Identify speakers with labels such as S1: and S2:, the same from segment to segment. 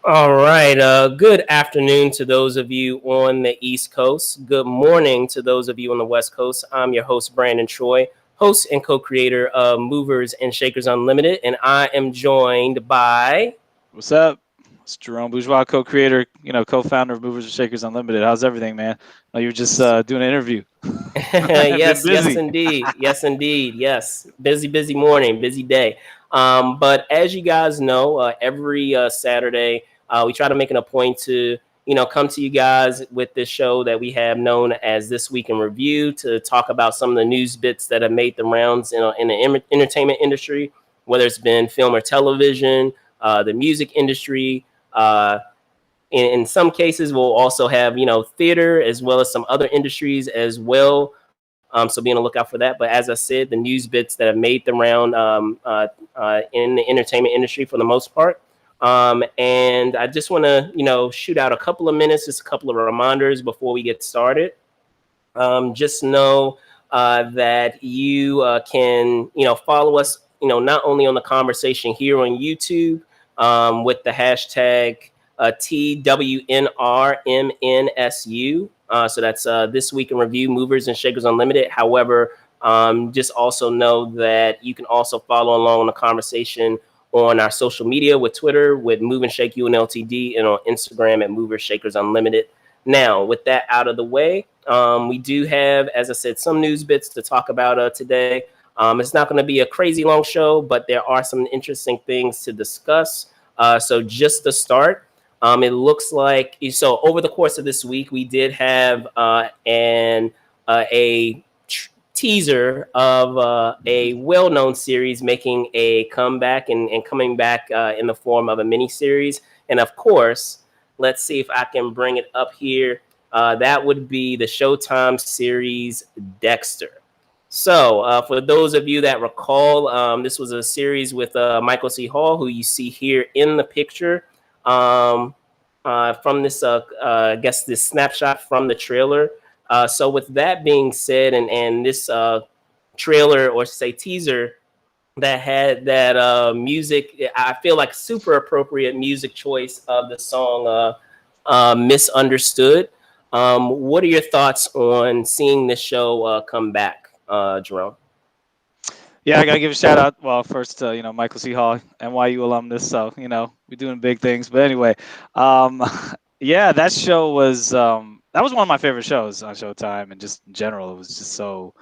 S1: All right. Good afternoon to those of you on the East Coast. Good morning to those of you on the West Coast. I'm your host, Brandon Troy, host and co-creator of Movers and Shakers Unlimited, and I am joined by.
S2: What's up? It's Jerome, Bourgeois, co-creator, co-founder of Movers and Shakers Unlimited. How's everything, man? Oh, you're just doing an interview. I've been
S1: Yes,
S2: busy.
S1: indeed. Yes, indeed. Yes. Busy morning, busy day. But as you guys know, every Saturday, we try to make it a point to, come to you guys with this show that we have known as This Week in Review to talk about some of the news bits that have made the rounds in the entertainment industry, whether it's been film or television, the music industry, in some cases we'll also have theater as well as some other industries as well, so be on the lookout for that. But as I said, the news bits that have made the round in the entertainment industry for the most part. And I just want to shoot out a couple of minutes, just a couple of reminders before we get started. Just know that you can follow us not only on the conversation here on YouTube, with the hashtag TWNRMNSU. So that's This Week in Review, Movers and Shakers Unlimited. However, just also know that you can also follow along on the conversation on our social media with Twitter with Move and Shake UNLTD, and on Instagram at Movers Shakers Unlimited. Now, with that out of the way, we do have, as I said, some news bits to talk about today. It's not going to be a crazy long show, but there are some interesting things to discuss. So just to start, it looks like over the course of this week, we did have a teaser of a well-known series making a comeback and coming back in the form of a miniseries. And of course, let's see if I can bring it up here. That would be the Showtime series Dexter. So, for those of you that recall, this was a series with Michael C. Hall, who you see here in the picture, from this, I guess, this snapshot from the trailer. So, with that being said, and this trailer, or say teaser, that had that music, I feel like super appropriate music choice of the song Misunderstood. What are your thoughts on seeing this show come back, Jerome?
S2: Yeah, I gotta give a shout out. Well, first, Michael C. Hall, NYU alumnus, so we're doing big things. But anyway, um, yeah, that was one of my favorite shows on Showtime, and just in general, it was just so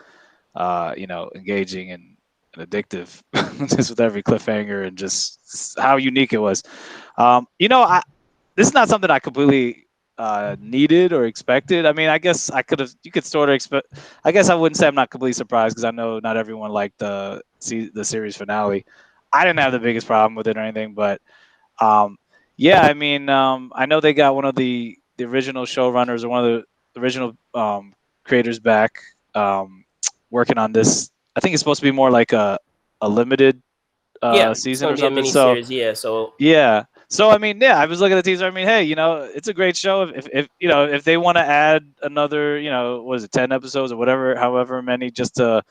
S2: engaging and addictive, just with every cliffhanger and just how unique it was. I this is not something I completely needed or expected. I mean, I guess you could sort of expect. I guess I wouldn't say I'm not completely surprised, because I know not everyone liked the series finale. I didn't have the biggest problem with it or anything, but yeah, I mean, I know they got one of the original showrunners, or one of the original creators back, working on this. I think it's supposed to be more like a limited
S1: Yeah, it's
S2: season
S1: going
S2: or
S1: to be a
S2: something.
S1: mini
S2: So
S1: series. Yeah, so
S2: yeah. So I mean, yeah, I was looking at the teaser. I mean, hey, it's a great show. If if they want to add another, what is it, 10 episodes or whatever, however many, just to,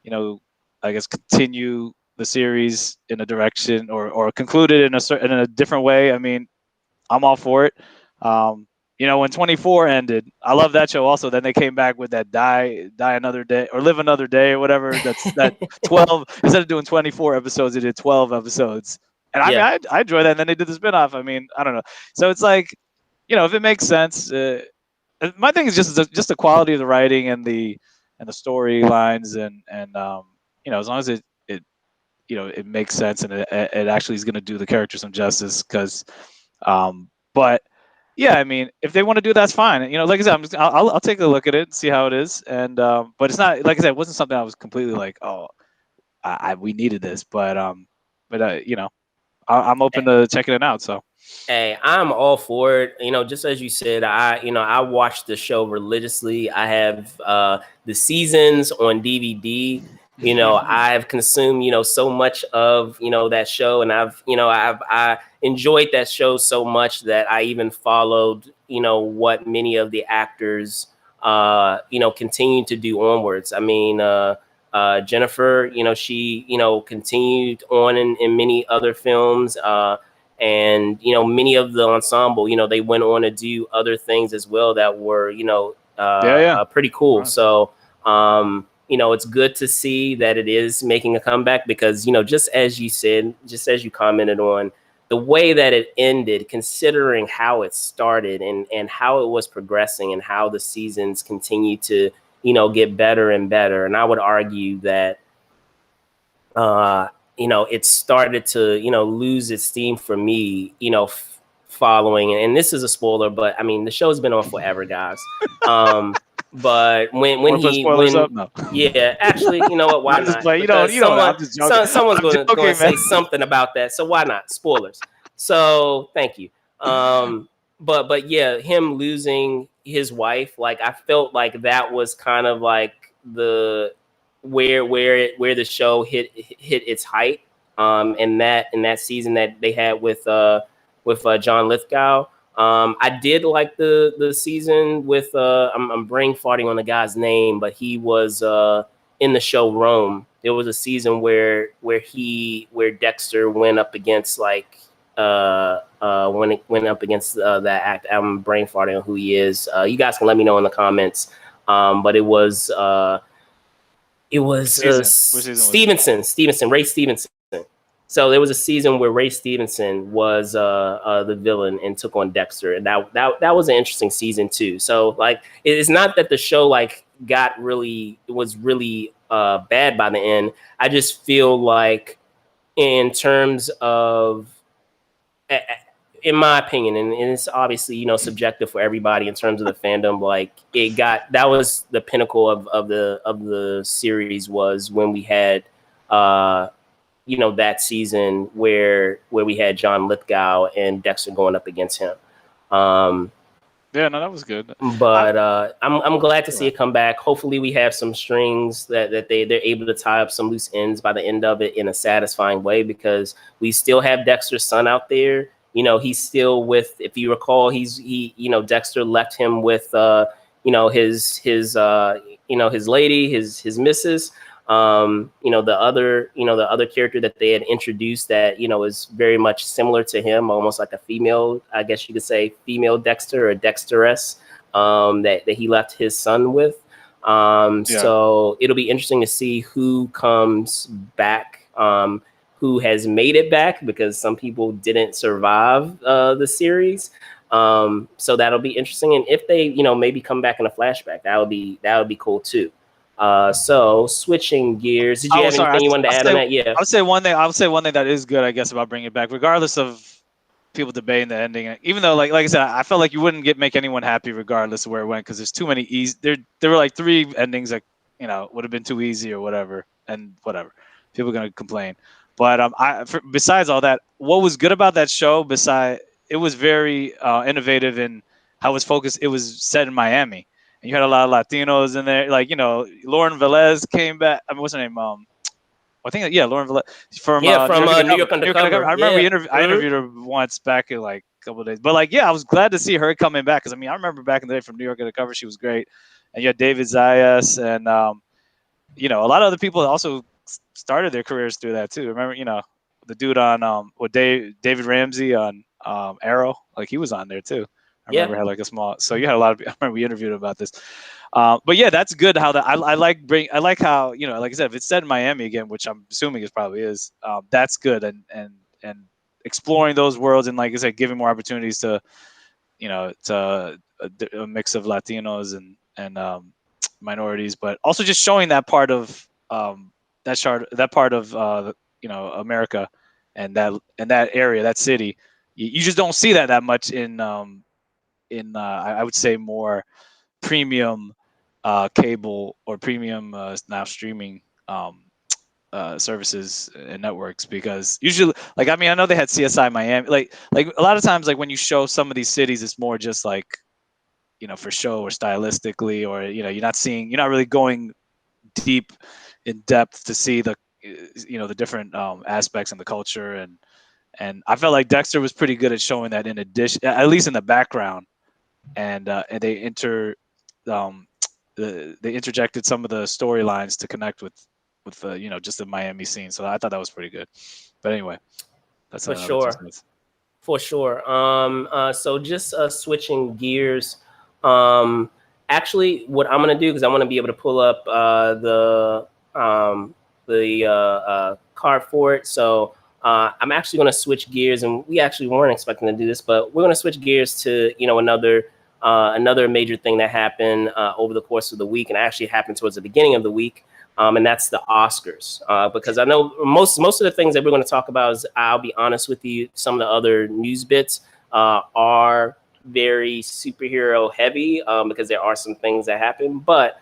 S2: you know, I guess continue the series in a direction, or conclude it in a different way. I mean, I'm all for it. When 24 ended, I love that show also. Then they came back with that die another day, or live another day, or whatever. That 12, instead of doing 24 episodes, they did 12 episodes. And I mean,
S1: yeah.
S2: I enjoy that. And then they did the spinoff. I mean, I don't know. So it's like, if it makes sense. My thing is just the quality of the writing and the storylines, and as long as it makes sense, and it actually is going to do the character some justice. Because but yeah, I mean, if they want to do that's fine. Like I said, I'll take a look at it and see how it is. And but it's not, like I said, it wasn't something I was completely like, oh, we needed this. But I'm open to checking it out. So
S1: Hey, I'm all for it. Just as you said, I watched the show religiously. I have the seasons on DVD. I've consumed so much of that show, and I enjoyed that show so much that I even followed what many of the actors continue to do onwards. I mean, Jennifer, she continued on in many other films. And many of the ensemble, they went on to do other things as well that were pretty cool.
S2: Right.
S1: So it's good to see that it is making a comeback, because just as you said, just as you commented on the way that it ended, considering how it started and how it was progressing and how the seasons continue to get better and better. And I would argue that it started to, lose its steam for me, following, and this is a spoiler, but I mean, the show's been on forever, guys. But when
S2: No.
S1: yeah, actually, you know what? Why
S2: I'm just
S1: not?
S2: playing.
S1: Because
S2: I'm just joking.
S1: someone's
S2: I'm
S1: going to
S2: joking,
S1: say
S2: man.
S1: something about that. So why not? Spoilers. So thank you. But yeah, him losing his wife, like I felt like that was kind of like the where the show hit its height. In that season that they had with John Lithgow. I did like the season with I'm brain farting on the guy's name, but he was in the show Rome. There was a season where Dexter went up against when it went up against that act. I'm brain farting on who he is. You guys can let me know in the comments. But it was Stevenson, Ray Stevenson. So there was a season where Ray Stevenson was the villain and took on Dexter, and that was an interesting season too. So like, it's not that the show like was really bad by the end. I just feel like, in terms of, in my opinion, and it's obviously subjective for everybody in terms of the fandom, like that was the pinnacle of the series, was when we had that season where we had John Lithgow and Dexter going up against him.
S2: Yeah, no, that was good.
S1: But I'm glad to see it come back. Hopefully we have some strings that they're able to tie up some loose ends by the end of it in a satisfying way, because we still have Dexter's son out there. He's still with, if you recall, Dexter left him with his lady, his missus. The other character that they had introduced that is very much similar to him, almost like a female, I guess you could say, female Dexter or Dexteress, that he left his son with. So it'll be interesting to see who comes back, who has made it back, because some people didn't survive the series. So that'll be interesting, and if they maybe come back in a flashback, that would be cool too. So switching gears, did you have anything you wanted to add on that? Yeah,
S2: I would say one thing that is good, I guess, about bringing it back, regardless of people debating the ending. Even though, like I said, I felt like you wouldn't make anyone happy regardless of where it went, because there's too many easy. There were like 3 endings that would have been too easy or whatever, and whatever. People are gonna complain. But besides all that, what was good about that show? It was very innovative in how it was focused. It was set in Miami. And you had a lot of Latinos in there, like Lauren Velez came back. I mean, what's her name? I think Lauren Velez from
S1: New York Undercover.
S2: I remember I interviewed her once back in like a couple of days. But I was glad to see her coming back, because I remember back in the day from New York Undercover, she was great. And you had David Zayas, and a lot of other people also started their careers through that too. Remember, the dude on David Ramsey on Arrow, like he was on there too. I remember had like a small. So you had a lot of. I remember we interviewed him about this. But yeah, that's good. How I like how like I said, if it's set in Miami again, which I'm assuming it probably is, that's good, and exploring those worlds, and like I said, giving more opportunities to to a mix of Latinos and minorities, but also just showing that part of that part of America, and that area, that city. You just don't see that much in I would say more premium cable or premium now streaming services and networks, because usually, like, I know they had CSI Miami, like a lot of times, like when you show some of these cities, it's more just like for show or stylistically, or you're not really going deep in depth to see the the different aspects in the culture, and I felt like Dexter was pretty good at showing that, in addition, at least in the background. And they they interjected some of the storylines to connect with just the Miami scene. So I thought that was pretty good. But anyway, that's
S1: for sure. For sure. So just switching gears. Um, Actually, what I'm gonna do, because I want to be able to pull up the card for it. So I'm actually gonna switch gears, and we actually weren't expecting to do this, but we're gonna switch gears to another major thing that happened over the course of the week, and actually happened towards the beginning of the week. And that's the Oscars. Because I know most of the things that we're going to talk about is, I'll be honest with you, some of the other news bits are very superhero heavy, because there are some things that happen. But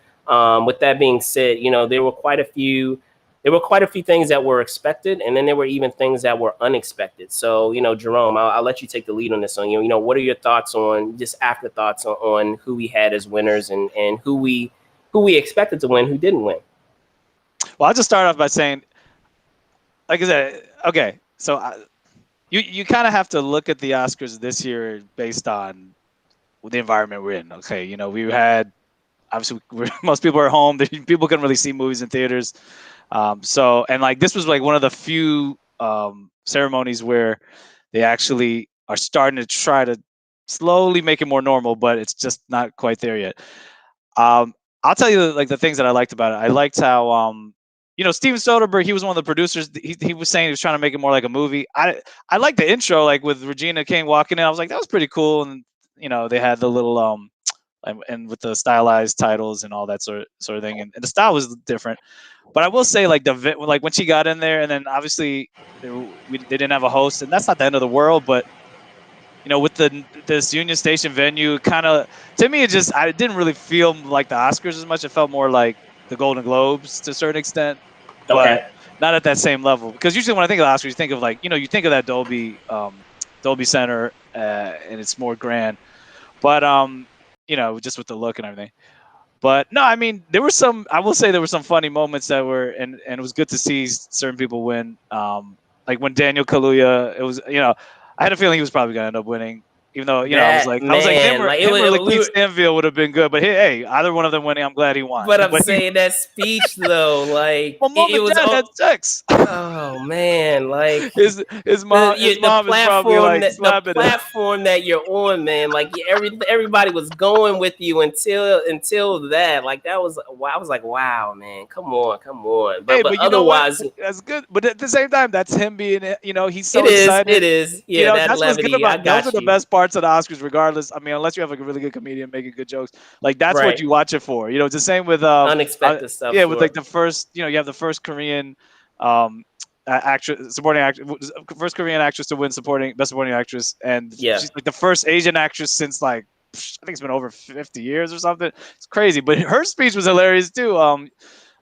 S1: with that being said, there were quite a few. There were quite a few things that were expected, and then there were even things that were unexpected. So, Jerome, I'll let you take the lead on this. On what are your thoughts on just afterthoughts on who we had as winners, and who we expected to win, who didn't win.
S2: Well, I'll just start off by saying, like I said, okay, so you kind of have to look at the Oscars this year based on the environment we're in. Okay, we had, obviously, most people are home. People couldn't really see movies in theaters. And like this was like one of the few ceremonies where they actually are starting to try to slowly make it more normal, but it's just not quite there yet. I'll tell you like the things that I liked about it. I liked how Steven Soderbergh, he was one of the producers. He was saying he was trying to make it more like a movie. I like the intro, like with Regina King walking in. I was like, that was pretty cool. And they had the little and with the stylized titles and all that sort of thing, and the style was different. But I will say, like when she got in there, and then obviously they didn't have a host, and that's not the end of the world. But with this Union Station venue, kind of, to me, I didn't really feel like the Oscars as much. It felt more like the Golden Globes to a certain extent, but not at that same level. Because usually when I think of the Oscars, you think of you think of that Dolby Center, and it's more grand. But just with the look and everything. But no, I mean, I will say there were some funny moments that were, and it was good to see certain people win. Like when Daniel Kaluuya, it was, I had a feeling he was probably gonna end up winning, even though I was like him or Lakeith Stanfield would have been good. But hey, either one of them winning, I'm glad he won.
S1: But I'm saying that speech though, like
S2: well, mom and dad had sex.
S1: Oh man, like
S2: his mom is probably like
S1: the platform that you're on, man. Like everybody was going with you until that. Like that was, I was like, wow, man, come on. But otherwise,
S2: that's good. But at the same time, that's him being, he's so excited.
S1: It is. Yeah, that
S2: that's
S1: levity.
S2: What's good about, those are the best parts of the Oscars, regardless. I mean, unless you have like a really good comedian making good jokes, like that's what you watch it for. It's the same with
S1: unexpected stuff.
S2: Yeah, with like the first, you have the first Korean supporting actress, first Korean actress to win best supporting actress, and she's like the first Asian actress since like, I think it's been over 50 years or something. It's crazy, but her speech was hilarious too.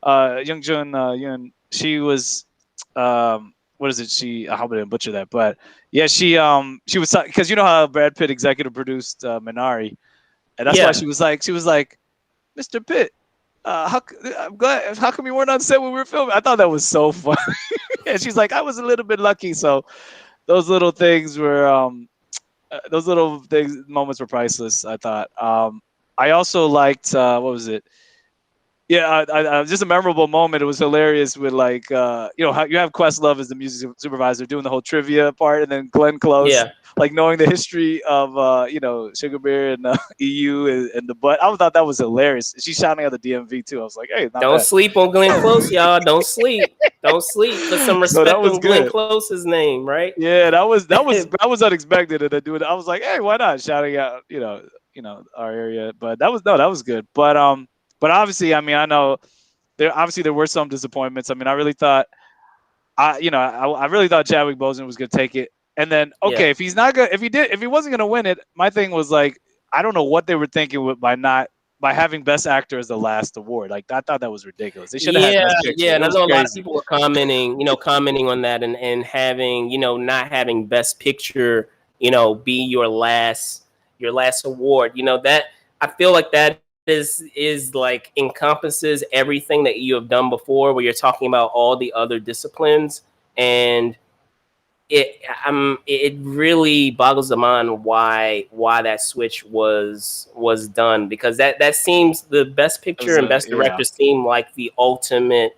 S2: Young Jun, she was what is it? I hope I didn't butcher that, but yeah, she was, because how Brad Pitt executive produced Minari, and that's why she was like, Mr. Pitt, I'm glad. How come you weren't on set when we were filming? I thought that was so funny. And she's like, I was a little bit lucky. So those little things were, moments were priceless, I thought. I also liked, what was it? Yeah, just a memorable moment. It was hilarious with like, how you have Questlove as the music supervisor doing the whole trivia part, and then Glenn Close, like knowing the history of, Sugar Bear and EU and the butt. I thought that was hilarious. She's shouting at the DMV too. I was like, hey,
S1: don't sleep on Glenn Close, y'all. Don't sleep. Put some respect on Glenn Close's name, right?
S2: Yeah, that was unexpected. And I was like, hey, why not shouting out, our area? But that was good. But obviously, I mean, I know there were some disappointments. I mean, I really thought, I really thought Chadwick Boseman was going to take it. And then, okay, if he's not good, if he wasn't going to win it, my thing was like, I don't know what they were thinking by having Best Actor as the last award. Like, I thought that was ridiculous. They should have had Best Picture.
S1: Yeah, and I know a lot of people were commenting on that, and having, not having Best Picture, be your last award. That, I feel like that is like encompasses everything that you have done before, where you're talking about all the other disciplines, and it really boggles the mind why that switch was done, because that seems, the Best Picture and Best Director seem like the ultimate,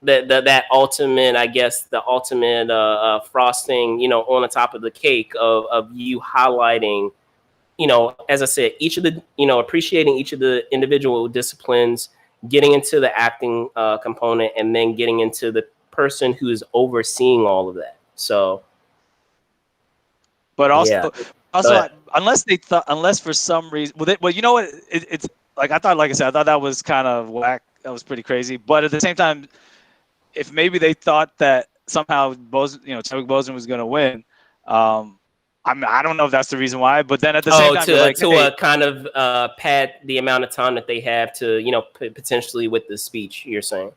S1: that ultimate, I guess, the ultimate frosting, on the top of the cake of you highlighting, as I said, each of the, appreciating each of the individual disciplines, getting into the acting component, and then getting into the person who is overseeing all of that. So,
S2: but
S1: yeah.
S2: unless for some reason, well, you know what, it's like I thought, like I said, I thought that was kind of whack. That was pretty crazy. But at the same time, if maybe they thought that somehow Chadwick Boseman was going to win, I don't know if that's the reason why. But then at the same time, you're like, hey,
S1: kind of pad the amount of time that they have to, potentially with the speech, you're saying.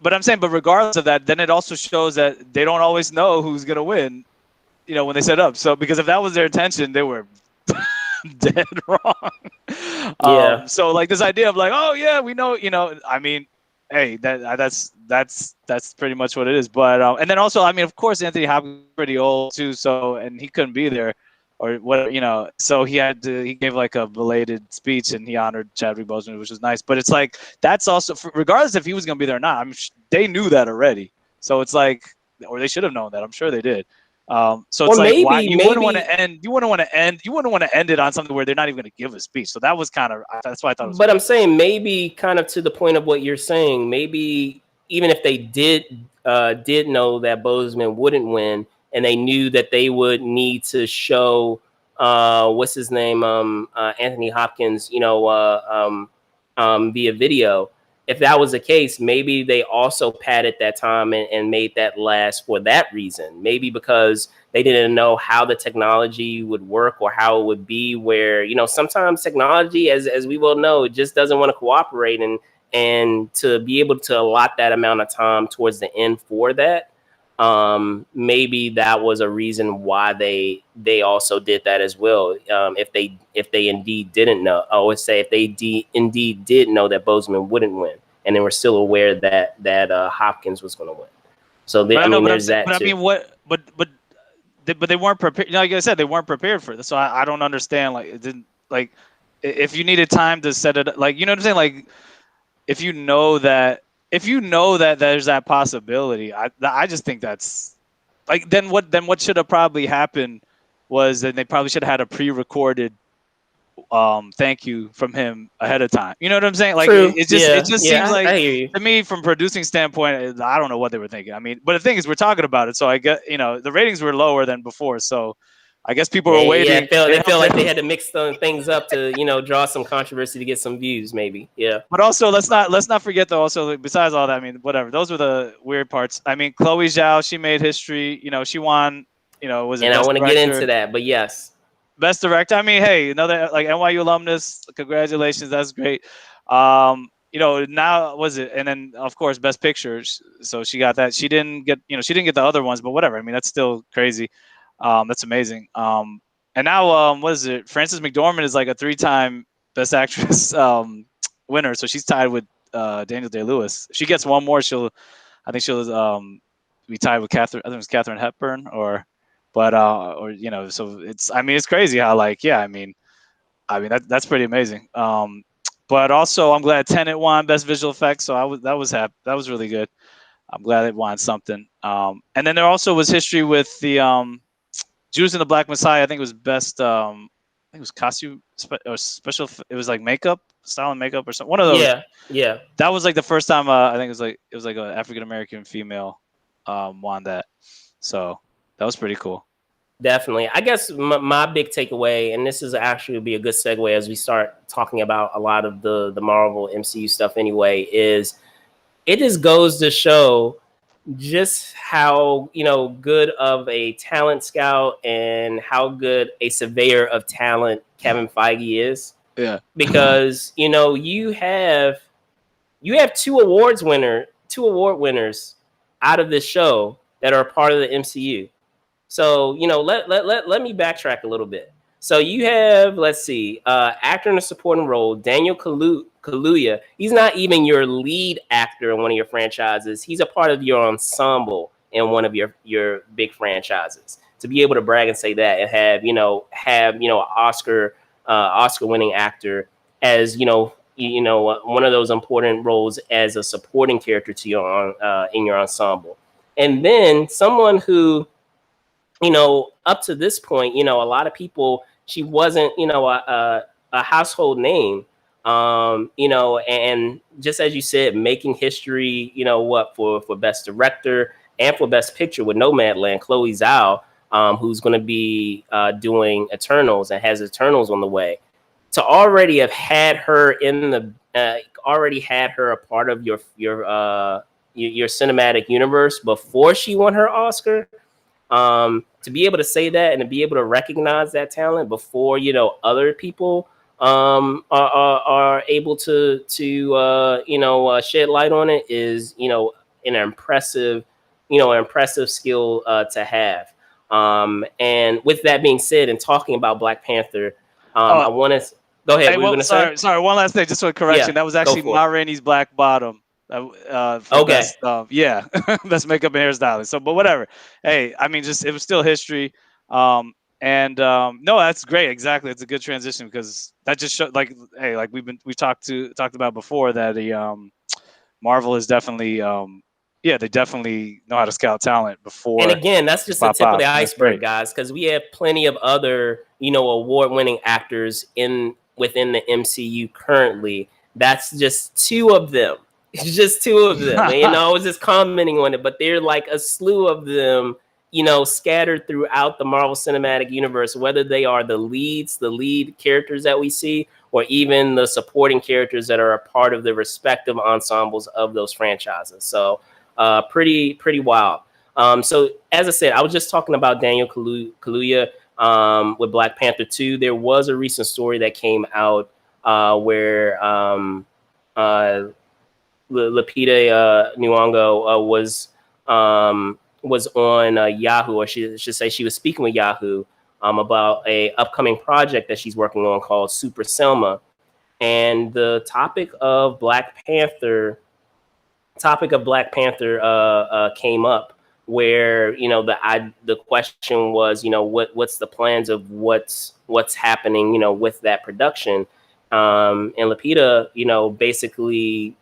S2: But I'm saying, but regardless of that, then it also shows that they don't always know who's going to win, when they set up. So because if that was their intention, they were dead wrong.
S1: Yeah.
S2: So like this idea of like, oh yeah, we know, I mean, hey, that's pretty much what it is. But and then also, I mean, of course, Anthony Hopkins is pretty old too, so and he couldn't be there, or what, so he gave like a belated speech and he honored Chadwick Boseman, which was nice. But it's like that's also regardless if he was gonna be there or not, they knew that already. So it's like, or they should have known that. I'm sure they did. So it's
S1: Or
S2: like, why
S1: maybe,
S2: wouldn't want to end it on something where they're not even going to give a speech. So that was that's why I thought it was.
S1: But I'm saying maybe kind of to the point of what you're saying, maybe even if they did know that Boseman wouldn't win, and they knew that they would need to show what's his name, Anthony Hopkins, via video. If that was the case, maybe they also padded that time and made that last for that reason. Maybe because they didn't know how the technology would work or how it would be, where, sometimes technology, as we well know, it just doesn't want to cooperate. And to be able to allot that amount of time towards the end for that, maybe that was a reason why they also did that as well. If they indeed didn't know, I always say if they indeed did know that Boseman wouldn't win, and they were still aware that Hopkins was going to win. So there's that too.
S2: I mean, but they weren't prepared. Like I said, they weren't prepared for this. So I don't understand. Like, it didn't, like, if you needed time to set it, like, you know what I'm saying? Like, if you know that there's that possibility, I just think that's like, then what should have probably happened was that they probably should have had a pre-recorded thank you from him ahead of time. You know what I'm saying? Like, it just seems like, to me, from producing standpoint, I don't know what they were thinking. I mean, but the thing is, we're talking about it, so I get, the ratings were lower than before, so I guess people were waiting.
S1: Yeah, they felt like they had to mix things up to, draw some controversy to get some views, maybe. Yeah.
S2: But also, let's not forget though. Also, besides all that, I mean, whatever. Those were the weird parts. I mean, Chloe Zhao, she made history. She won. Was it?
S1: And
S2: Best
S1: I want to
S2: director.
S1: get into that, but yes.
S2: Best director. I mean, hey, another like NYU alumnus. Congratulations, that's great. Now was it? And then of course, best picture. So she got that. She didn't get the other ones, but whatever. I mean, that's still crazy. That's amazing. And now what is it? Frances McDormand is like a 3-time Best Actress winner, so she's tied with Daniel Day-Lewis. If she gets one more, I think she'll be tied with Catherine. I think it was Katharine Hepburn so it's. I mean, it's crazy how that's pretty amazing. But also I'm glad Tenet won Best Visual Effects, so that was happy. That was really good. I'm glad it won something. And then there also was history with the Judas and the Black Messiah. I think it was best. I think it was costume or special. It was like makeup, style and makeup or something. One of those.
S1: Yeah.
S2: That was like the first time. I think it was like an African American female won that. So that was pretty cool.
S1: Definitely. I guess my big takeaway, and this is actually would be a good segue as we start talking about a lot of the Marvel MCU stuff anyway, is it just goes to show just how, good of a talent scout and how good a surveyor of talent Kevin Feige is.
S2: Yeah.
S1: Because, you have two award winners out of this show that are part of the MCU. So, let me backtrack a little bit. So you have, let's see, actor in a supporting role, Daniel Kaluuya. He's not even your lead actor in one of your franchises. He's a part of your ensemble in one of your big franchises. To be able to brag and say that and have Oscar winning actor as, one of those important roles as a supporting character to your in your ensemble. And then someone who, up to this point, a lot of people, she wasn't, a household name, and just as you said, making history, for best director and for best picture with Nomadland, Chloe Zhao, who's going to be doing Eternals and has Eternals on the way. To already have had her in already had her a part of your cinematic universe before she won her Oscar. To be able to say that and to be able to recognize that talent before other people are able to shed light on it is an impressive skill to have. And with that being said, and talking about Black Panther, I want to go ahead.
S2: Hey,
S1: What were you going to say?
S2: sorry. One last thing, just for correction.
S1: Yeah,
S2: That was actually Ma Rainey's Black Bottom for
S1: Okay.
S2: best, best makeup and hairstyling. So, but whatever. Hey, I mean, just it was still history. No, that's great. Exactly, it's a good transition because that just showed, like, hey, like we've talked about before that the Marvel is definitely they definitely know how to scout talent before.
S1: And again, that's just the tip of the
S2: That's
S1: iceberg,
S2: great.
S1: guys, because we have plenty of other, award-winning actors within the MCU currently. That's just two of them. It's just two of them. And, I was just commenting on it, but they're like a slew of them, scattered throughout the Marvel Cinematic Universe, whether they are the lead characters that we see, or even the supporting characters that are a part of the respective ensembles of those franchises. So pretty wild. So as I said, I was just talking about Daniel Kaluuya with Black Panther 2. There was a recent story that came out where Lupita Nyong'o was on Yahoo, or she should say she was speaking with Yahoo about a upcoming project that she's working on called Super Selma. And the topic of Black Panther came up, where the question was, what's the plans of what's happening with that production, and Lupita basically,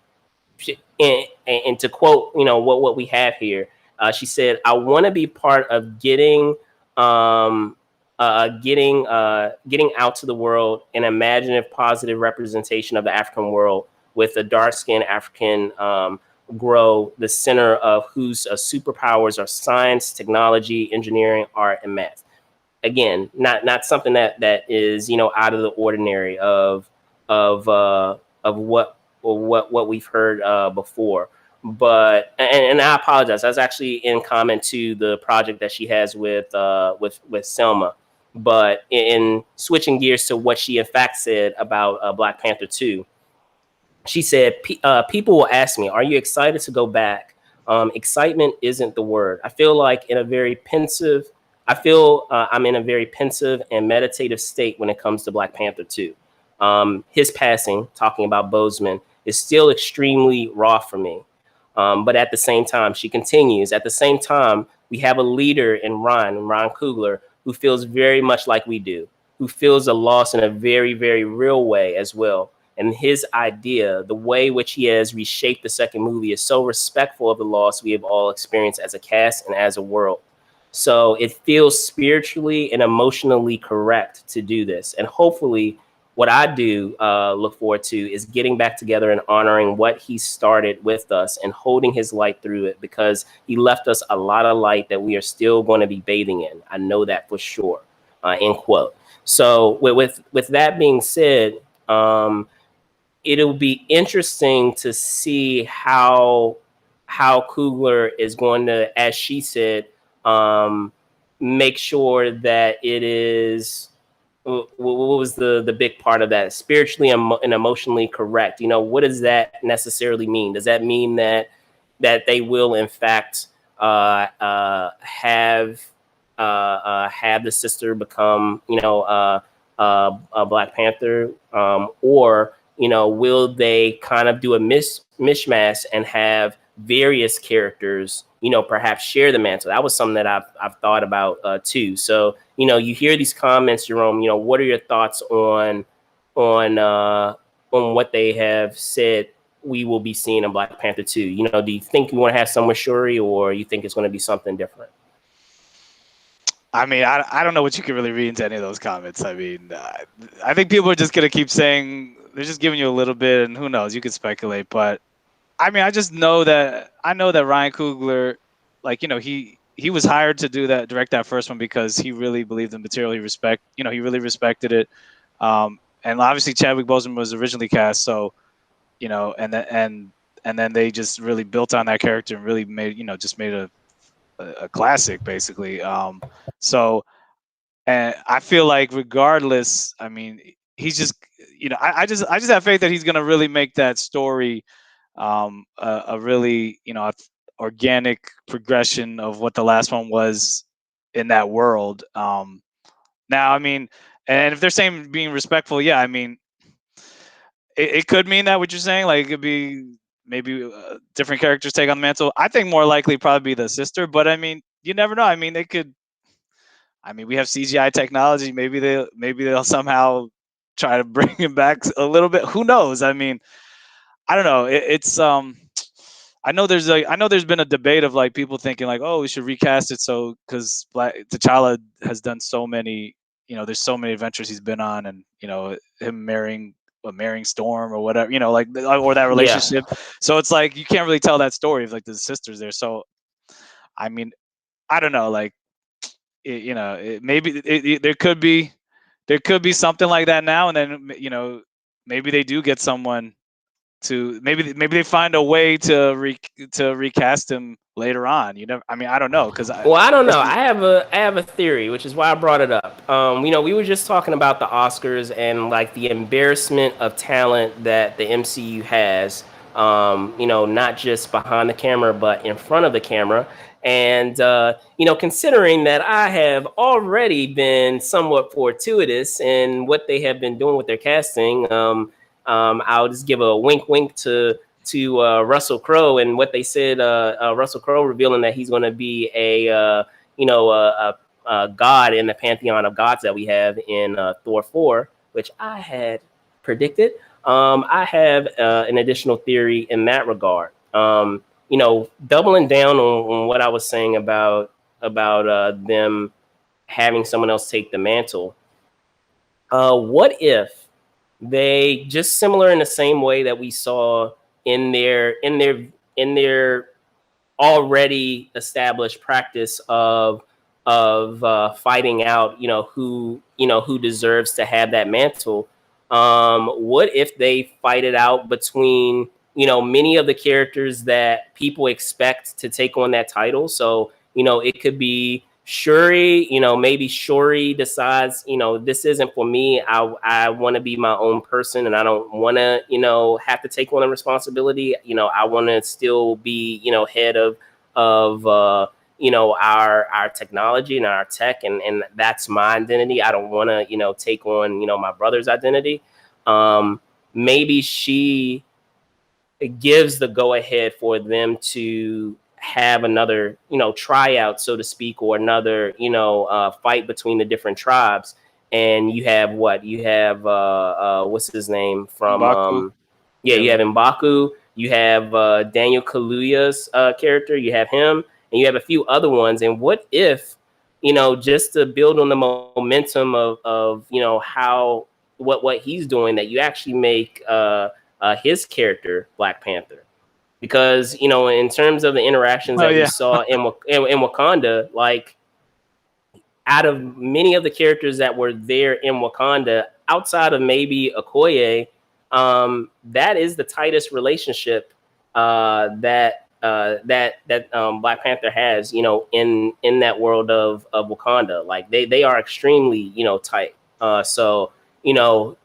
S1: and to quote what we have here, she said, I want to be part of getting out to the world an imaginative positive representation of the African world, with a dark-skinned African grow the center of whose superpowers are science, technology, engineering, art, and math. Again, not something that is out of the ordinary of what we've heard before. But and I apologize, that's actually in comment to the project that she has with Selma. But in switching gears to what she in fact said about Black Panther 2, she said, people will ask me, are you excited to go back? Excitement isn't the word. I feel I'm in a very pensive and meditative state when it comes to Black Panther 2. His passing, talking about Boseman, is still extremely raw for me. But at the same time, she continues, at the same time, we have a leader in Ron Coogler, who feels very much like we do, who feels a loss in a very, very real way as well. And his idea, the way which he has reshaped the second movie, is so respectful of the loss we have all experienced as a cast and as a world. So it feels spiritually and emotionally correct to do this. And hopefully what I do look forward to is getting back together and honoring what he started with us and holding his light through it, because he left us a lot of light that we are still going to be bathing in. I know that for sure, end quote. So with that being said, it'll be interesting to see how Coogler is going to, as she said, make sure that it is, what was the big part of that, spiritually and emotionally correct. What does that necessarily mean? Does that mean that they will in fact have the sister become a Black Panther, or will they kind of do a mishmash and have various characters, perhaps share the mantle? That was something that I've thought about too. So, you hear these comments, Jerome, what are your thoughts on on what they have said we will be seeing in Black Panther 2? You know, do you think you want to have some with Shuri, or you think it's going to be something different?
S2: I mean, I don't know what you can really read into any of those comments. I mean, I think people are just going to keep saying, they're just giving you a little bit, and who knows, you could speculate. But I mean, I know that Ryan Coogler, like, you know, he was hired to direct that first one because he really believed in the material. He really respected it. And obviously Chadwick Boseman was originally cast, so, you know, and then they just really built on that character and really made a classic, basically. So, and I feel like regardless, I mean, he's just, you know, I just have faith that he's gonna really make that story a really, you know, organic progression of what the last one was in that world. Now, I mean, and if they're saying being respectful, yeah, I mean, it could mean that what you're saying, like it could be maybe different characters take on the mantle. I think more likely probably be the sister, but I mean, you never know. I mean, they could. I mean, we have CGI technology. Maybe they'll somehow try to bring him back a little bit. Who knows? I mean, I don't know. It's I know there's been a debate of like people thinking like, oh, we should recast it so because T'Challa has done so many, you know, there's so many adventures he's been on, and you know him marrying Storm or whatever, you know, like or that relationship.
S1: Yeah.
S2: So it's like you can't really tell that story if like the sisters there. So I mean, I don't know, like you know, there could be something like that now, and then you know maybe they do get someone to maybe they find a way to recast him later on. You know, I mean, I don't know because
S1: Well, I don't know. I have a theory, which is why I brought it up. You know, we were just talking about the Oscars and like the embarrassment of talent that the MCU has. You know, not just behind the camera, but in front of the camera. And you know, considering that I have already been somewhat fortuitous in what they have been doing with their casting, I'll just give a wink, wink to Russell Crowe and what they said. Russell Crowe revealing that he's going to be a you know a god in the pantheon of gods that we have in Thor 4, which I had predicted. I have an additional theory in that regard. You know, doubling down on what I was saying about them having someone else take the mantle. What if they just similar in the same way that we saw in their already established practice of fighting out, you know, who deserves to have that mantle. What if they fight it out between, you know, many of the characters that people expect to take on that title? So, you know, it could be Shuri, you know, maybe Shuri decides, you know, this isn't for me. I want to be my own person, and I don't want to, you know, have to take on a responsibility. You know, I want to still be, you know, head of you know, our technology and our tech, and that's my identity. I don't want to, you know, take on, you know, my brother's identity. Maybe she gives the go ahead for them to have another, you know, tryout, so to speak, or another, you know, fight between the different tribes. And you have what's his name from
S2: M'Baku.
S1: you have M'Baku, you have Daniel Kaluuya's character, you have him, and you have a few other ones. And what if, you know, just to build on the momentum of you know how what he's doing, that you actually make his character Black Panther, because you know in terms of the interactions that we saw in Wakanda, like out of many of the characters that were there in Wakanda, outside of maybe Okoye, that is the tightest relationship that Black Panther has, you know, in that world of Wakanda. Like they are extremely, you know, tight. So you know,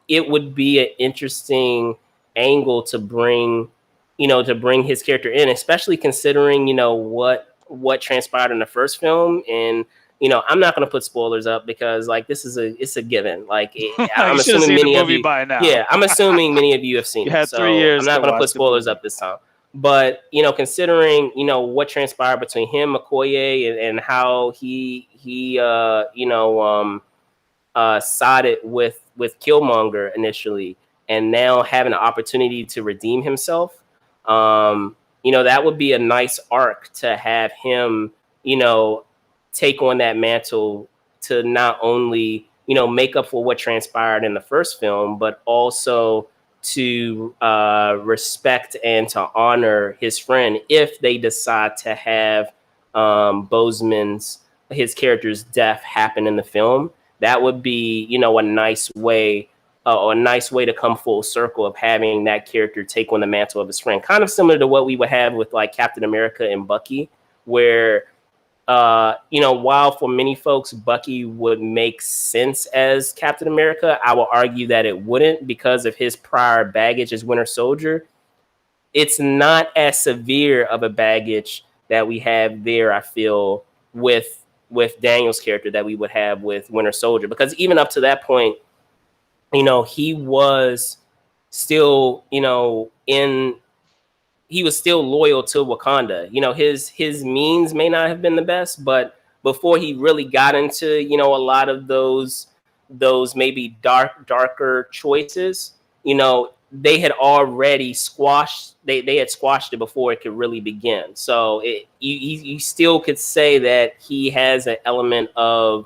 S1: it would be an interesting angle to bring, you know, to bring his character in, especially considering, you know, what transpired in the first film. And you know, I'm not going to put spoilers up because like it's a given. Like I'm assuming many of you
S2: by now.
S1: Yeah, I'm assuming many of you have seen
S2: You
S1: it.
S2: had
S1: So
S2: 3 years
S1: I'm not going to put spoilers up this time. But you know, considering, you know, what transpired between him, Okoye, and how he you know sided with Killmonger initially, and now having an opportunity to redeem himself. That would be a nice arc to have him, take on that mantle to not only, make up for what transpired in the first film, but also to respect and to honor his friend if they decide to have his character's death happen in the film. That would be, a nice way to come full circle of having that character take on the mantle of his friend, kind of similar to what we would have with like Captain America and Bucky, where while for many folks Bucky would make sense as Captain America, I will argue that it wouldn't because of his prior baggage as Winter Soldier. It's not as severe of a baggage that we have there, I feel, with Daniel's character that we would have with Winter Soldier, because even up to that point, he was still, he was still loyal to Wakanda. His means may not have been the best, but before he really got into, a lot of those maybe darker choices, they had already squashed. They had squashed it before it could really begin. So you still could say that he has an element of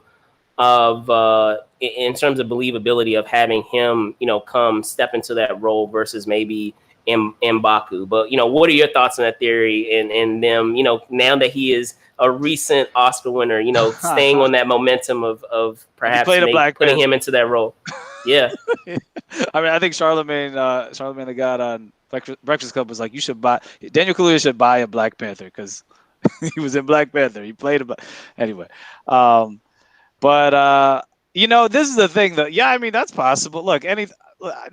S1: in terms of believability of having him, come step into that role versus maybe M'Baku. But what are your thoughts on that theory and them? Now that he is a recent Oscar winner, staying on that momentum of perhaps putting him into that role. Yeah.
S2: I mean, I think Charlemagne the God on Breakfast Club was like, Daniel Kaluuya should buy a Black Panther because he was in Black Panther. He played anyway. But this is the thing though. Yeah, I mean that's possible. Look, this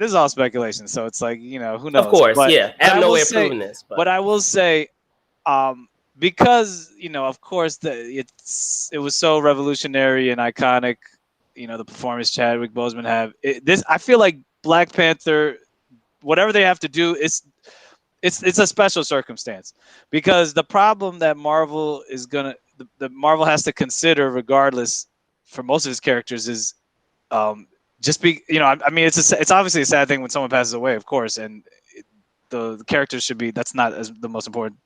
S2: is all speculation, so it's like who knows.
S1: Of course, yeah. I have no way of proving this.
S2: But I will say, because of course it was so revolutionary and iconic. The performance Chadwick Boseman have. I feel like Black Panther, whatever they have to do, it's a special circumstance, because the problem that Marvel is gonna the Marvel has to consider regardless for most of his characters is just be I mean it's obviously a sad thing when someone passes away, of course, and the characters should be, that's not as the most important.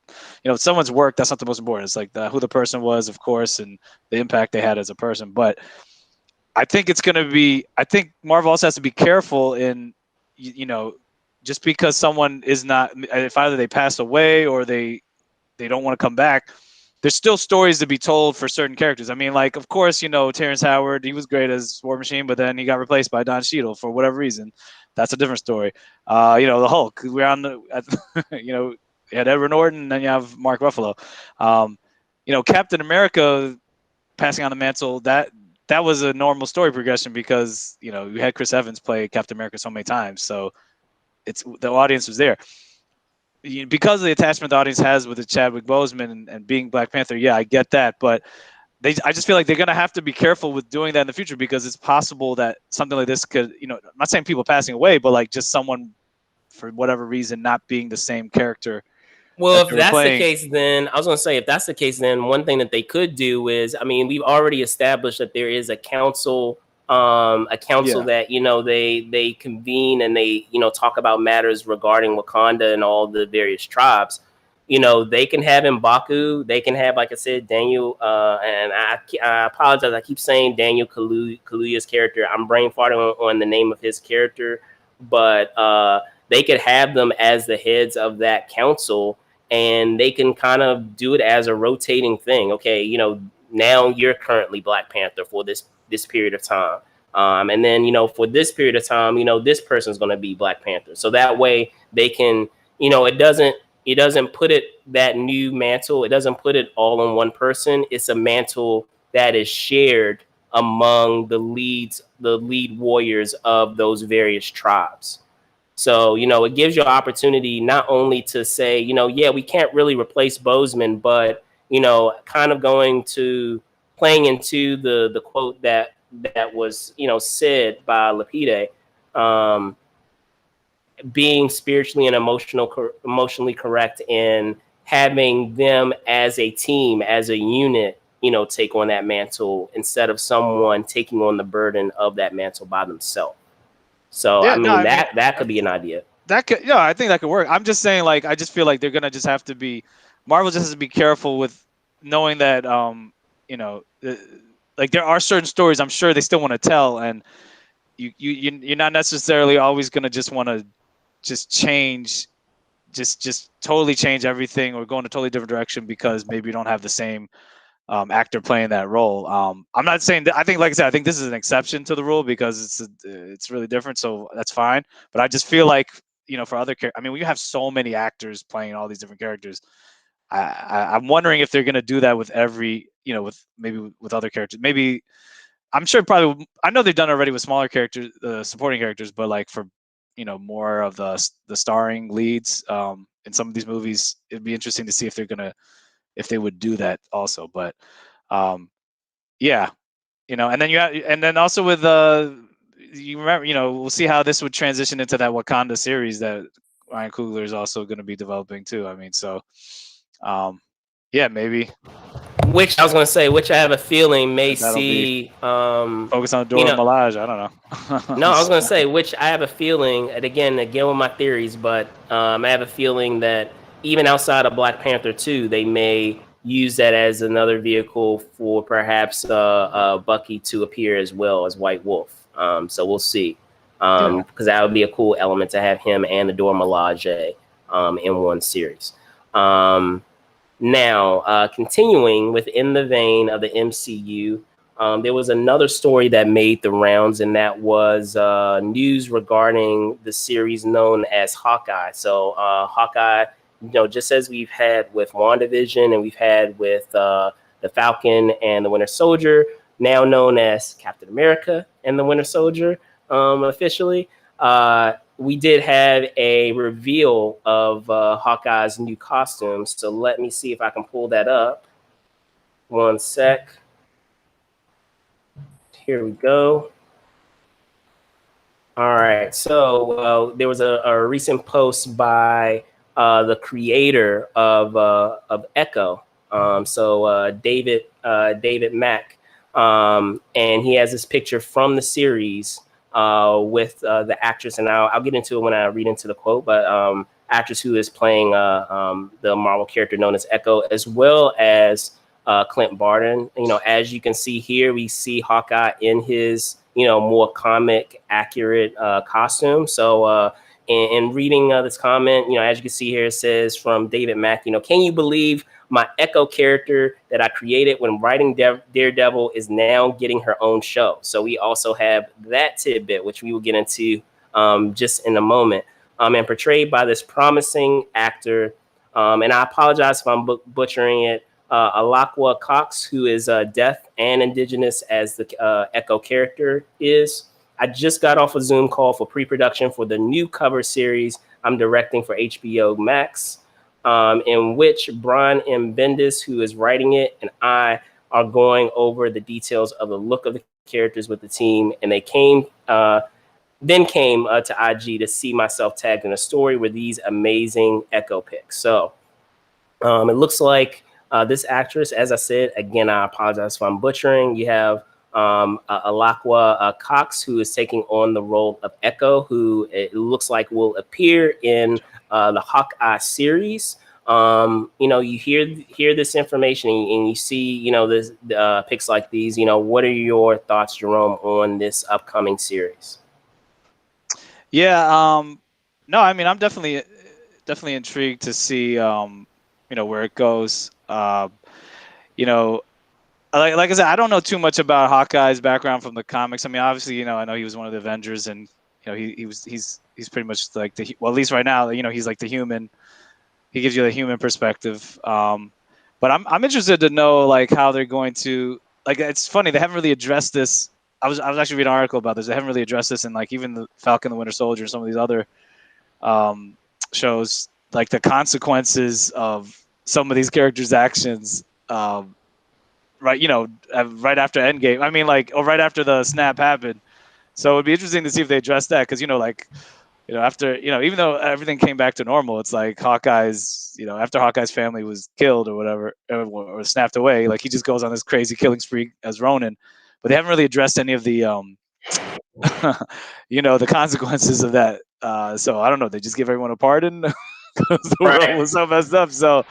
S2: Someone's work, that's not the most important. It's like who the person was, of course, and the impact they had as a person. But I think I think Marvel also has to be careful in just because someone is not, if either they pass away or they don't want to come back, there's still stories to be told for certain characters. I mean, like, of course, Terrence Howard, he was great as War Machine, but then he got replaced by Don Cheadle for whatever reason. That's a different story. The Hulk, we're on you had Edward Norton, and then you have Mark Ruffalo. Captain America passing on the mantle, that was a normal story progression because, we had Chris Evans play Captain America so many times. So the audience was there. Because of the attachment the audience has with the Chadwick Boseman and being Black Panther, yeah, I get that, but I just feel like they're gonna have to be careful with doing that in the future, because it's possible that something like this could, I'm not saying people passing away, but like just someone for whatever reason not being the same character.
S1: Well, if that's the case, then I was going to say, if that's the case, then one thing that they could do is, I mean, we've already established that there is a council that, they convene and they, talk about matters regarding Wakanda and all the various tribes. They can have M'Baku, they can have, like I said, Daniel, and I apologize, I keep saying Daniel Kaluuya's character. I'm brain farting on the name of his character, but they could have them as the heads of that council, and they can kind of do it as a rotating thing. Okay, now you're currently Black Panther for this period of time. And then, for this period of time, this person's going to be Black Panther. So that way they can, it doesn't put that new mantle, it doesn't put it all on one person. It's a mantle that is shared among the lead warriors of those various tribes. So, it gives you an opportunity not only to say, yeah, we can't really replace Boseman, but, kind of playing into the quote that was, said by Lupita, being spiritually and emotionally correct and having them as a team, as a unit, take on that mantle instead of someone taking on the burden of that mantle by themselves. So I
S2: Yeah, no,
S1: mean
S2: I mean
S1: that could be an idea.
S2: that could, yeah, I think that could work. I'm just saying, like, I just feel like they're gonna just have to be, Marvel just has to be careful with knowing that, you know, like there are certain stories I'm sure they still want to tell, and you're not necessarily always gonna just want to just change, just totally change everything or go in a totally different direction because maybe you don't have the same actor playing that role. I'm not saying that. I think, like I said, I think this is an exception to the rule because it's really different. So that's fine. But I just feel like, for other characters, I mean, when you have so many actors playing all these different characters, I'm wondering if they're going to do that with every, with maybe with other characters. Maybe I'm sure probably I know they've done it already with smaller characters, supporting characters, but like for more of the starring leads in some of these movies, it'd be interesting to see if they would do that also. But um, yeah, and then and then also with you remember, we'll see how this would transition into that Wakanda series that Ryan Coogler is also going to be developing too. I mean, so yeah, maybe
S1: Which I was going to say, which I have a feeling may
S2: that'll be
S1: see,
S2: focused on
S1: you
S2: Dora
S1: know,
S2: Milaje. I don't
S1: no,
S2: know.
S1: I was going to say, which I have a feeling, and again with my theories, but I have a feeling that even outside of Black Panther 2, they may use that as another vehicle for perhaps Bucky to appear as well as White Wolf. So we'll see.
S2: Yeah.
S1: Because that would be a cool element to have him and Adore Milaje in one series. Now, continuing within the vein of the MCU, there was another story that made the rounds, and that was news regarding the series known as Hawkeye. So, Hawkeye, just as we've had with WandaVision and we've had with the Falcon and the Winter Soldier, now known as Captain America and the Winter Soldier, officially. We did have a reveal of Hawkeye's new costume. So let me see if I can pull that up. One sec. Here we go. All right. So there was a recent post by the creator of Echo. David Mack, and he has this picture from the series with the actress, and I'll get into it when I read into the quote. But actress who is playing the Marvel character known as Echo, as well as Clint Barton. As you can see here, we see Hawkeye in his more comic accurate costume. So in reading this comment, as you can see here, it says from David Mack, can you believe my Echo character that I created when writing Daredevil is now getting her own show? So we also have that tidbit, which we will get into just in a moment, and portrayed by this promising actor. And I apologize if I'm butchering it. Alakwa Cox, who is deaf and indigenous as the Echo character is. I just got off a Zoom call for pre-production for the new cover series I'm directing for HBO Max, in which Brian M. Bendis, who is writing it, and I are going over the details of the look of the characters with the team. And they came to IG to see myself tagged in a story with these amazing Echo pics. So it looks like this actress, as I said, again, I apologize if I'm butchering. You have Alakwa Cox, who is taking on the role of Echo, who it looks like will appear in the Hawkeye series. You hear this information and you see, this pics like these. What are your thoughts, Jerome, on this upcoming series?
S2: Yeah. No, I mean, I'm definitely intrigued to see where it goes. Like I said, I don't know too much about Hawkeye's background from the comics. I mean, obviously, I know he was one of the Avengers, and he's pretty much like at least right now, he's like the human. He gives you the human perspective. But I'm interested to know like how they're going to, like. It's funny, they haven't really addressed this. I was actually reading an article about this. They haven't really addressed this in like even the Falcon, the Winter Soldier, and some of these other shows, like the consequences of some of these characters' actions. Right, right after Endgame. I mean, like, or right after the snap happened. So it'd be interesting to see if they address that, because after even though everything came back to normal, it's like Hawkeye's after Hawkeye's family was killed or whatever, or snapped away, like he just goes on this crazy killing spree as Ronin. But they haven't really addressed any of the the consequences of that. So I don't know. They just give everyone a pardon because the world was so messed up. So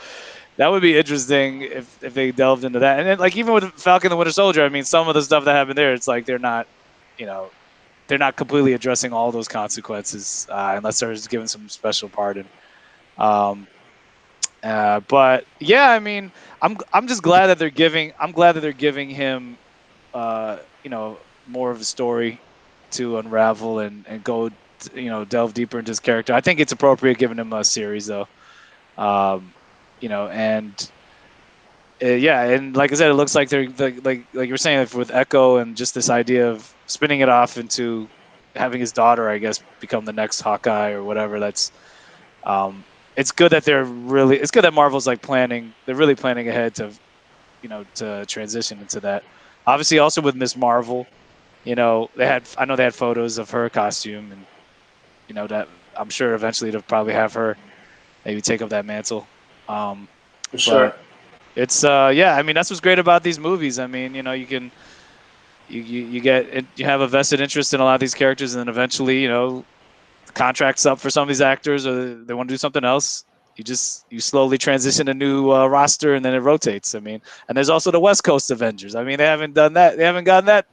S2: that would be interesting if they delved into that. And then, like, even with Falcon and the Winter Soldier, I mean, some of the stuff that happened there, it's like they're not completely addressing all those consequences unless they're just given some special pardon. But yeah, I mean, I'm just glad that they're giving. I'm glad that they're giving him, more of a story to unravel and go, delve deeper into his character. I think it's appropriate giving him a series though. And yeah, and like I said, it looks like they're like you were saying with Echo and just this idea of spinning it off into having his daughter, I guess, become the next Hawkeye or whatever. That's it's good that it's good that Marvel's like planning. They're really planning ahead to transition into that. Obviously, also with Miss Marvel, I know they had photos of her costume, and that I'm sure eventually they'll probably have her maybe take up that mantle.
S1: For sure.
S2: But it's I mean, that's what's great about these movies. I mean, you can you have a vested interest in a lot of these characters, and then eventually, the contract's up for some of these actors, or they want to do something else. You slowly transition a new roster, and then it rotates. I mean, and there's also the West Coast Avengers. I mean, they haven't done that. They haven't gotten that.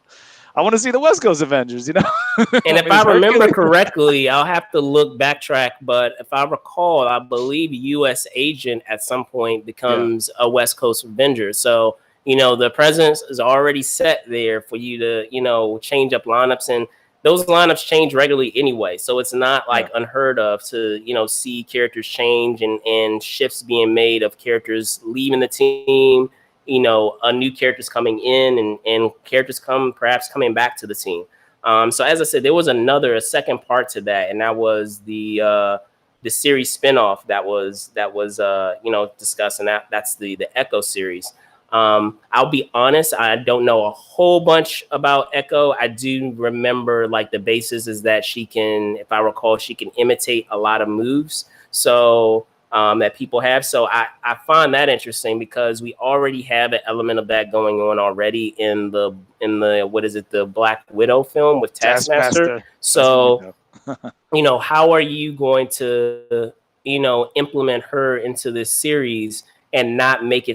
S2: I want to see the West Coast Avengers,
S1: And if I remember correctly, I'll have to backtrack, but if I recall, I believe U.S. Agent at some point becomes a West Coast Avenger. So, the presence is already set there for you to, change up lineups, and those lineups change regularly anyway. So it's not like unheard of to, see characters change and shifts being made of characters leaving the team, a new characters coming in and characters perhaps coming back to the team. So as I said, there was a second part to that, and that was the series spinoff that was discussed, and that's the Echo series. I'll be honest, I don't know a whole bunch about Echo. I do remember like the basis is that if I recall, she can imitate a lot of moves. So that people have. So I find that interesting because we already have an element of that going on already in the what is it, the Black Widow film with Taskmaster. So how are you going to implement her into this series and not make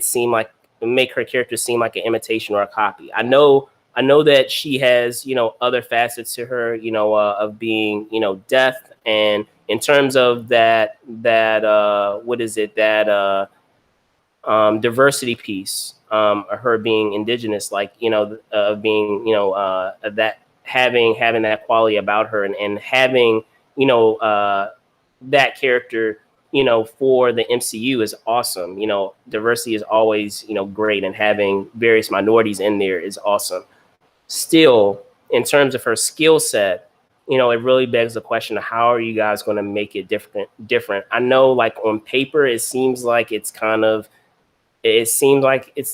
S1: her character seem like an imitation or a copy? I know that she has other facets to her of being death, and in terms of that what is it, that diversity piece, her being indigenous, like being that having that quality about her, and having that character for the MCU is awesome. Diversity is always great, and having various minorities in there is awesome. Still, in terms of her skill set, it really begs the question of how are you guys going to make it different? I know, like, on paper, it seems like it's the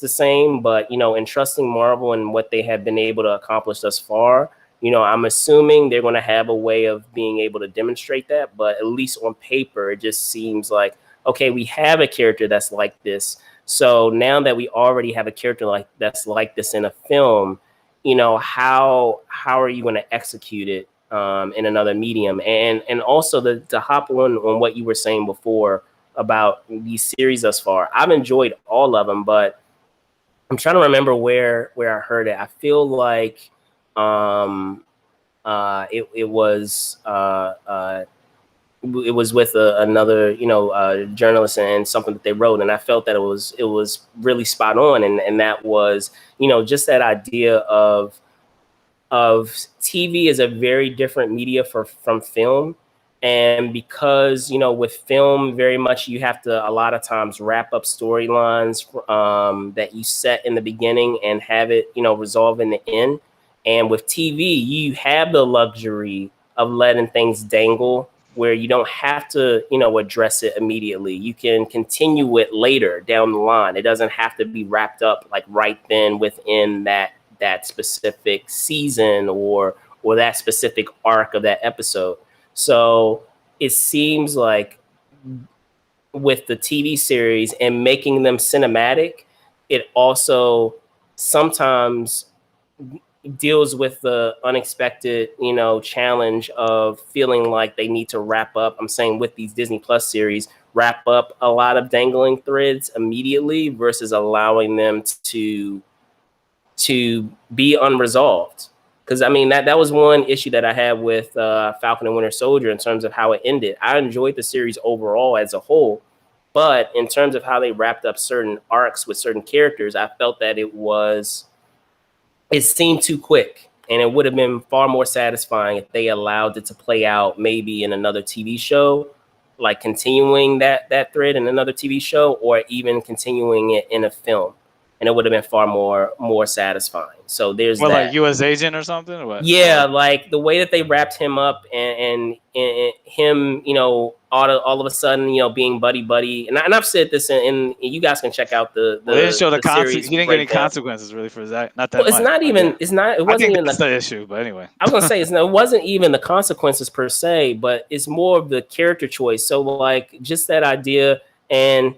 S1: same, but in trusting Marvel and what they have been able to accomplish thus far, I'm assuming they're going to have a way of being able to demonstrate that. But at least on paper, it just seems like, okay, we have a character that's like this. So now that we already have a character that's like this in a film, how are you going to execute it in another medium? And also to hop on what you were saying before about these series thus far, I've enjoyed all of them, but I'm trying to remember where I heard it. I feel like it was with another journalist and something that they wrote, and I felt that it was really spot on, and that was just that idea of TV is a very different media from film. And because with film, very much you have to a lot of times wrap up storylines that you set in the beginning and have it resolve in the end. And with TV, you have the luxury of letting things dangle, where you don't have to address it immediately. You can continue it later down the line. It doesn't have to be wrapped up like right then within that specific season or that specific arc of that episode. So it seems like with the TV series and making them cinematic, it also sometimes deals with the unexpected, challenge of feeling like they need to wrap up. I'm saying with these Disney Plus series, wrap up a lot of dangling threads immediately versus allowing them to be unresolved. Because I mean that was one issue that I had with Falcon and Winter Soldier in terms of how it ended. I enjoyed the series overall as a whole, but in terms of how they wrapped up certain arcs with certain characters, I felt that it seemed too quick, and it would have been far more satisfying if they allowed it to play out maybe in another TV show, like continuing that thread in another TV show, or even continuing it in a film, and it would have been far more satisfying. So there's
S2: Well, like
S1: that.
S2: U.S. Agent or something, or what?
S1: Yeah, like the way that they wrapped him up and him, all of a sudden, being buddy, and I've said this, and you guys can check out
S2: Well, they didn't show the
S1: series
S2: He didn't get any
S1: breakdown.
S2: consequences really for that. Not that
S1: Well,
S2: much.
S1: it's not. It
S2: I
S1: wasn't
S2: think
S1: even
S2: that's the issue. But anyway,
S1: I was gonna say it wasn't even the consequences per se, but it's more of the character choice. So like just that idea, and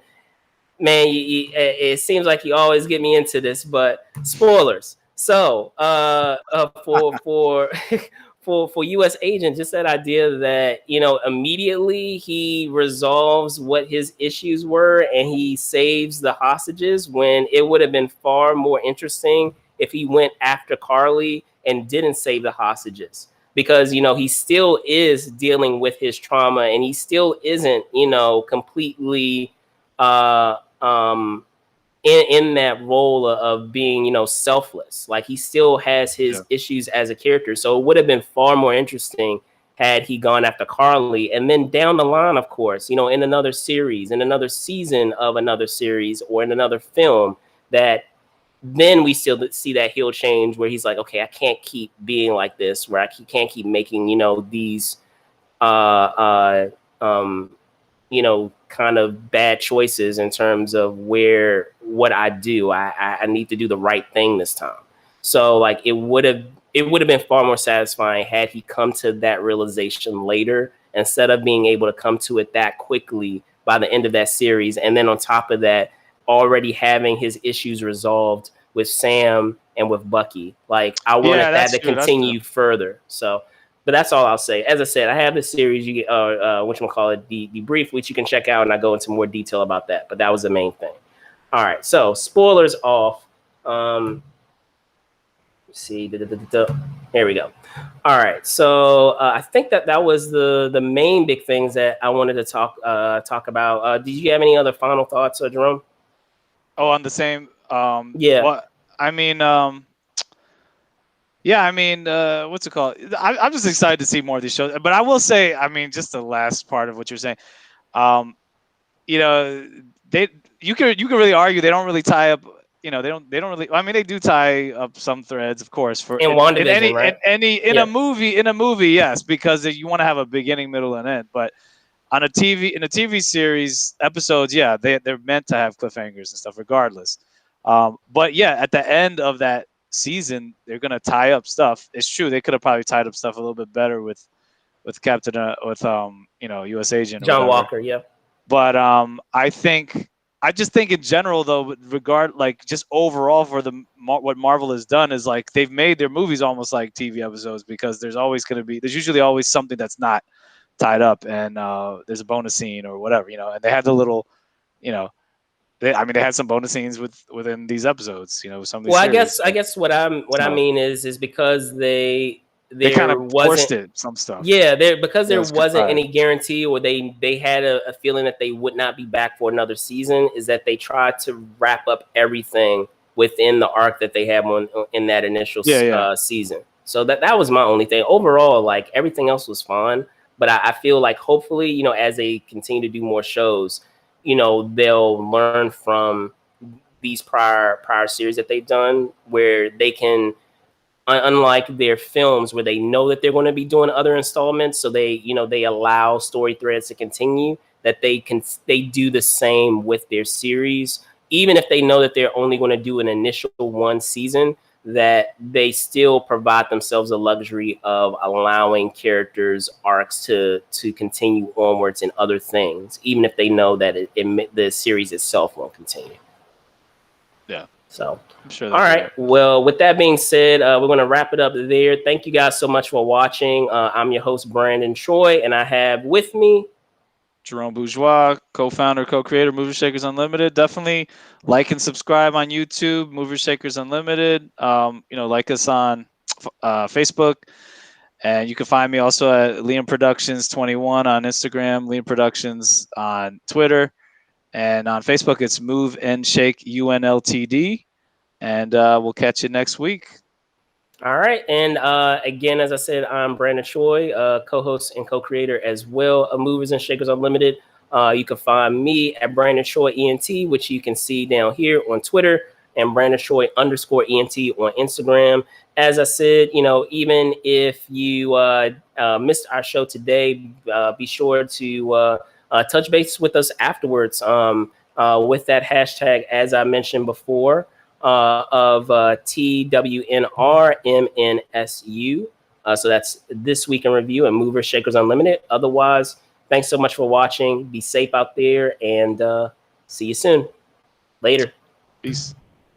S1: man, it seems like you always get me into this, but spoilers. So for for U.S. Agent, just that idea that immediately he resolves what his issues were and he saves the hostages, when it would have been far more interesting if he went after Carly and didn't save the hostages, because he still is dealing with his trauma and he still isn't completely uh in that role of being selfless. Like he still has his issues as a character, so it would have been far more interesting had he gone after Carly, and then down the line, of course, in another series, in another season of another series, or in another film, that then we still see that he'll change where he's like, okay, I can't keep being like this, where I can't keep making these kind of bad choices in terms of what I do. I need to do the right thing this time. So like it would have been far more satisfying had he come to that realization later, instead of being able to come to it that quickly by the end of that series. And then on top of that, already having his issues resolved with Sam and with Bucky. Like I wanted that to continue further. So but that's all I'll say. As I said, I have the series, the brief, which you can check out, and I go into more detail about that. But that was the main thing. All right, so spoilers off. Let's see, here we go. All right, so I think that was the main big things that I wanted to talk about. Did you have any other final thoughts, Jerome?
S2: Oh, on the same.
S1: Yeah.
S2: What I mean. Yeah, I mean, what's it called? I'm just excited to see more of these shows. But I will say, I mean, just the last part of what you're saying, you can really argue they don't really tie up. They don't really. I mean, they do tie up some threads, of course, for
S1: in WandaVision, right?
S2: In a movie, yes, because you want to have a beginning, middle, and end. But in a TV series episodes, yeah, they're meant to have cliffhangers and stuff, regardless. But yeah, at the end of that season, they're gonna tie up stuff. It's true, they could have probably tied up stuff a little bit better with Captain U.S. Agent,
S1: John Walker, yeah.
S2: But I just think in general though, just overall for what Marvel has done is like they've made their movies almost like TV episodes, because there's usually always something that's not tied up, and there's a bonus scene or whatever, and they had the little, they had some bonus scenes within these episodes, some of these series.
S1: I guess what I mean is because they
S2: kind of forced it, some stuff.
S1: Yeah, because there wasn't any guarantee, or they had a feeling that they would not be back for another season, is that they tried to wrap up everything within the arc that they had in that initial season. So that was my only thing. Overall, like everything else was fine, but I feel like hopefully, as they continue to do more shows, they'll learn from these prior series that they've done, where they can, unlike their films where they know that they're going to be doing other installments, so they allow story threads to continue, that they do the same with their series, even if they know that they're only going to do an initial one season, that they still provide themselves the luxury of allowing characters' arcs to continue onwards in other things, even if they know that the series itself won't continue.
S2: Yeah.
S1: So,
S2: I'm sure
S1: all right. Well, with that being said, we're going to wrap it up there. Thank you guys so much for watching. I'm your host, Brandon Troy, and I have with me
S2: Jerome Bourgeois, co-founder, co-creator, Movie Shakers Unlimited. Definitely like and subscribe on YouTube, Movie Shakers Unlimited. Like us on Facebook, and you can find me also at Liam Productions 21 on Instagram, Liam Productions on Twitter, and on Facebook it's Move and Shake UNLTD. And we'll catch you next week.
S1: All right. And again, as I said, I'm Brandon Choi, co-host and co-creator as well of Movers and Shakers Unlimited. You can find me at Brandon Choi ENT, which you can see down here on Twitter, and Brandon Choi _ENT on Instagram. As I said, even if you missed our show today, be sure to touch base with us afterwards with that hashtag, as I mentioned before. Of TWNRMNSU. So that's This Week in Review and Movers Shakers Unlimited. Otherwise, thanks so much for watching. Be safe out there, and see you soon. Later.
S2: Peace.